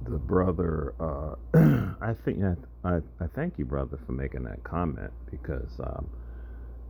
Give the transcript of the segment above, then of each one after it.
the brother, I think I thank you, brother, for making that comment because,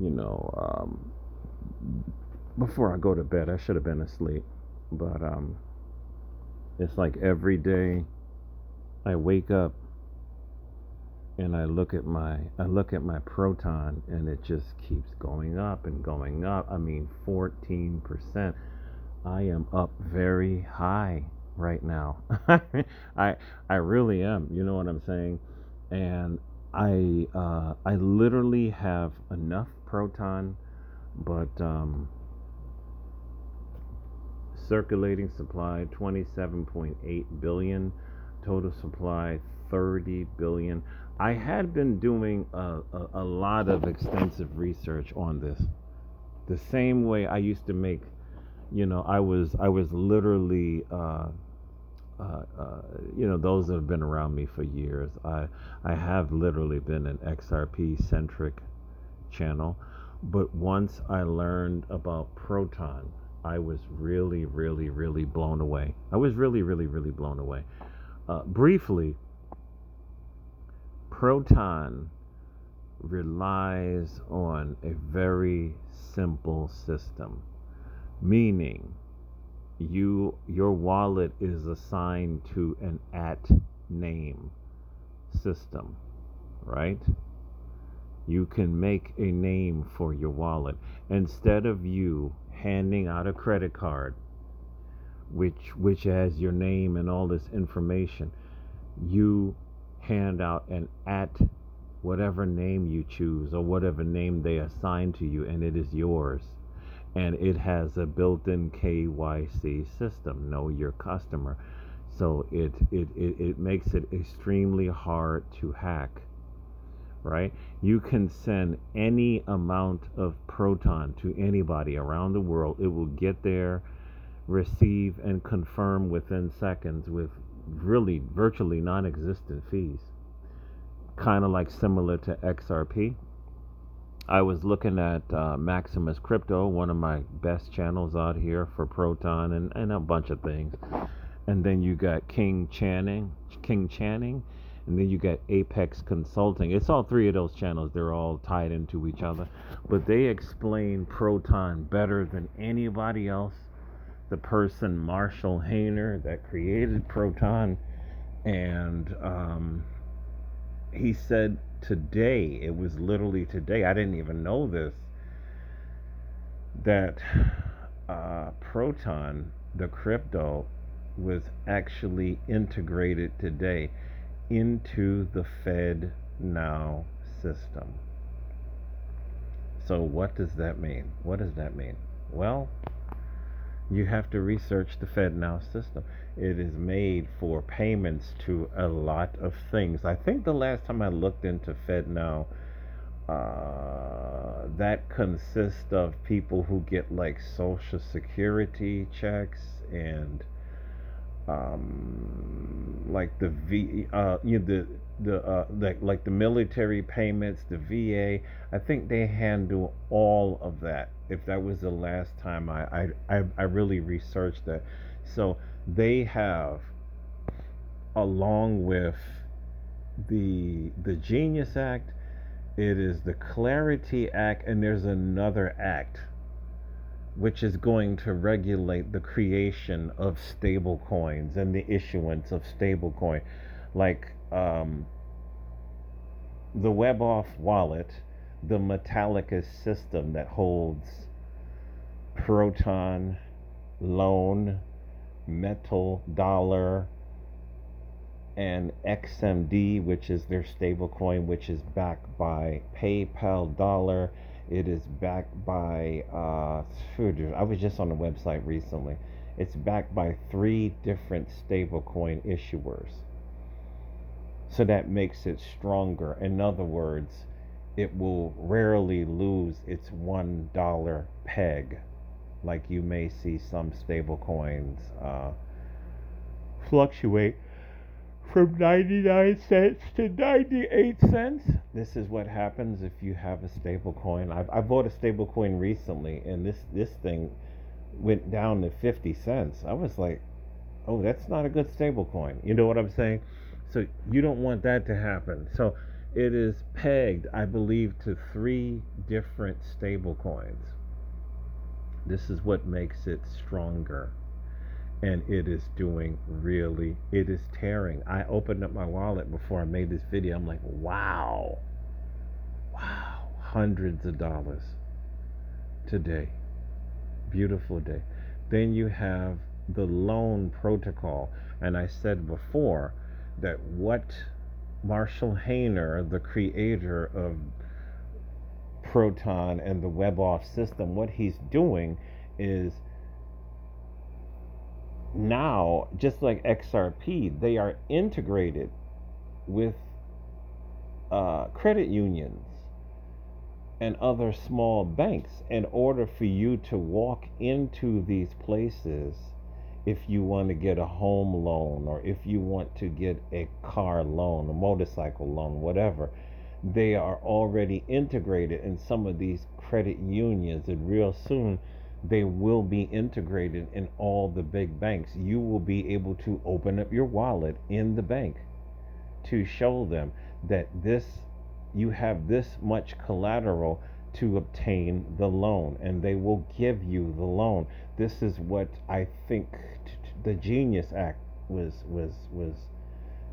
you know, before I go to bed, I should have been asleep, but it's like every day I wake up and I look at my proton and it just keeps going up and going up. I mean, 14%. I am up very high right now. I I really am. You know what I'm saying? And I literally have enough proton, but circulating supply 27.8 billion, total supply 30 billion. I had been doing a lot of extensive research on this. The same way I used to make, I was literally uh, uh, those that have been around me for years. I have literally been an XRP centric channel, but once I learned about Proton, I was really, really, really blown away. I was really, really, really blown away. Briefly, Proton relies on a very simple system, meaning your wallet is assigned to an at name system, right? You can make a name for your wallet instead of you handing out a credit card which has your name and all this information. You hand out an at whatever name you choose or whatever name they assign to you, and it is yours. And it has a built-in KYC system, know your customer. So it makes it extremely hard to hack, right? You can send any amount of proton to anybody around the world. It will get there, receive, and confirm within seconds with really virtually non existent fees. Kind of like similar to XRP. I was looking at Maximus Crypto, one of my best channels out here for Proton and a bunch of things. And then you got King Channing, and then you got Apex Consulting. It's all three of those channels. They're all tied into each other, but they explain Proton better than anybody else. The person Marshall Hayner that created Proton, and he said today, it was literally today, I didn't even know this, that Proton, the crypto, was actually integrated today into the Fed Now system. So, what does that mean? What does that mean? Well, you have to research the Fed Now system. It is made for payments to a lot of things. I think the last time I looked into Fed Now, that consists of people who get like Social Security checks and like the like the military payments, the VA. I think they handle all of that. If that was the last time I really researched that, so they have, along with the Genius Act, it is the Clarity Act, and there's another act which is going to regulate the creation of stable coins and the issuance of stable coin, like the WebOff wallet, the Metallica system that holds Proton, Loan, Metal, Dollar, and XMD, which is their stablecoin, which is backed by PayPal Dollar. It is backed by, I was just on the website recently. It's backed by three different stablecoin issuers. So that makes it stronger. In other words, it will rarely lose its $1 peg, like you may see some stablecoins fluctuate from 99 cents to 98 cents. This is what happens if you have a stable coin. I bought a stable coin recently, and this thing went down to 50 cents. I was like, Oh, that's not a good stable coin. You know what I'm saying? So you don't want that to happen. So it is pegged, I believe, to three different stable coins. This is what makes it stronger. And it is doing really, it is tearing. I opened up my wallet before I made this video. I'm like, wow, wow, hundreds of dollars today. Beautiful day. Then you have the loan protocol. And I said before that what Marshall Hayner, the creator of Proton and the web off system, what he's doing is now, just like XRP, they are integrated with credit unions and other small banks in order for you to walk into these places if you want to get a home loan or if you want to get a car loan, a motorcycle loan, whatever. They are already integrated in some of these credit unions, and real soon they will be integrated in all the big banks. You will be able to open up your wallet in the bank to show them that this you have this much collateral to obtain the loan, and they will give you the loan. This is what I think the Genius Act was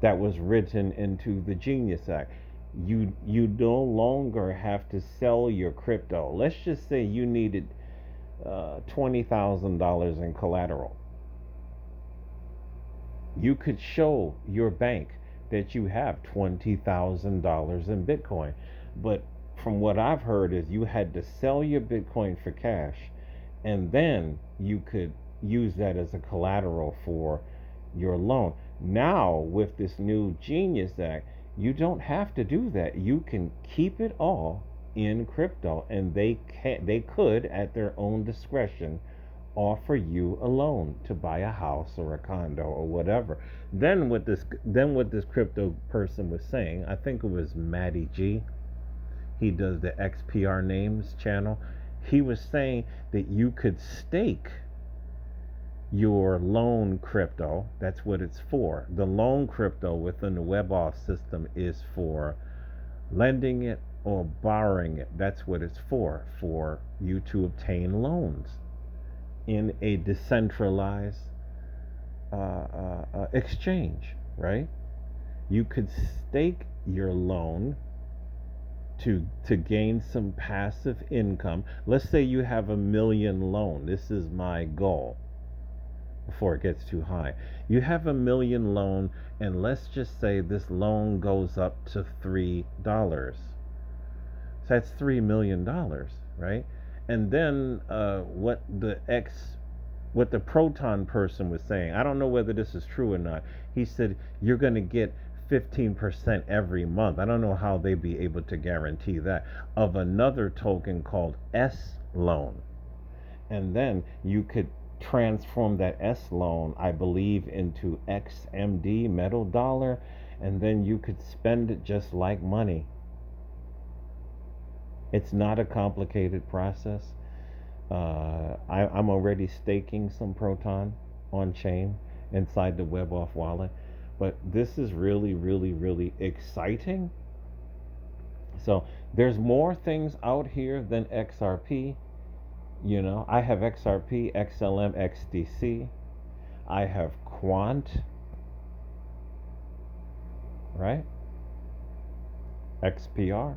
that was written into the Genius Act. You no longer have to sell your crypto. Let's just say you needed $20,000 in collateral. You could show your bank that you have $20,000 in Bitcoin. But from what I've heard is you had to sell your Bitcoin for cash, and then you could use that as a collateral for your loan. Now with this new Genius Act, you don't have to do that. You can keep it all in crypto, and they could at their own discretion offer you a loan to buy a house or a condo or whatever. Then what this crypto person was saying, I think it was Matty G. He does the XPR names channel. He was saying that you could stake your loan crypto. That's what it's for. The loan crypto within the WebOff system is for lending it or borrowing it. That's what it's for you to obtain loans in a decentralized exchange, right? You could stake your loan to gain some passive income. Let's say you have a million loan. This is my goal before it gets too high. You have a million loan, and let's just say this loan goes up to $3. So that's $3 million, right? And then what the Proton person was saying, I don't know whether this is true or not. He said you're going to get 15% every month. I don't know how they'd be able to guarantee that, of another token called S loan. And then you could transform that S loan, I believe, into XMD metal dollar, and then you could spend it just like money. It's not a complicated process. I'm already staking some Proton on chain inside the WebOff wallet, but this is really, really, really exciting. So there's more things out here than XRP. I have XRP, XLM, XDC. I have Quant, right? XPR.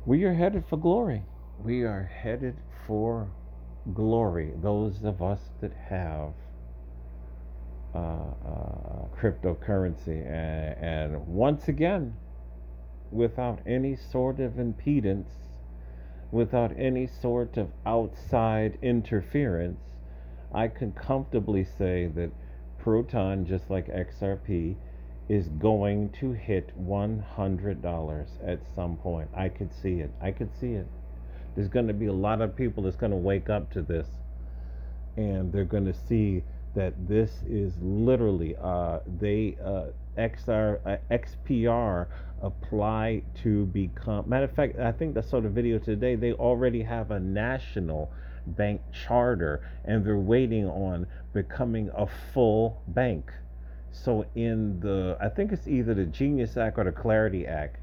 We are headed for glory. We are headed for glory. Those of us that have cryptocurrency, and once again, without any sort of impedance, without any sort of outside interference, I can comfortably say that Proton, just like XRP, is going to hit $100 at some point. I could see it. I could see it. There's going to be a lot of people that's going to wake up to this, and they're going to see that this is literally XPR apply to become. Matter of fact, I think I saw the video today. They already have a national bank charter, and they're waiting on becoming a full bank. So in the, I think it's either the Genius Act or the Clarity Act,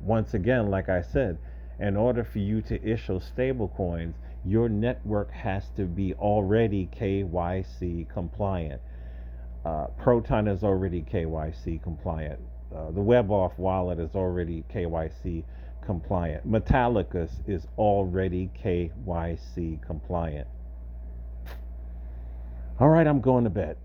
once again, like I said, in order for you to issue stable coins, your network has to be already KYC compliant. Proton is already KYC compliant. The WebOff wallet is already KYC compliant. Metallicus is already KYC compliant. All right, I'm going to bed.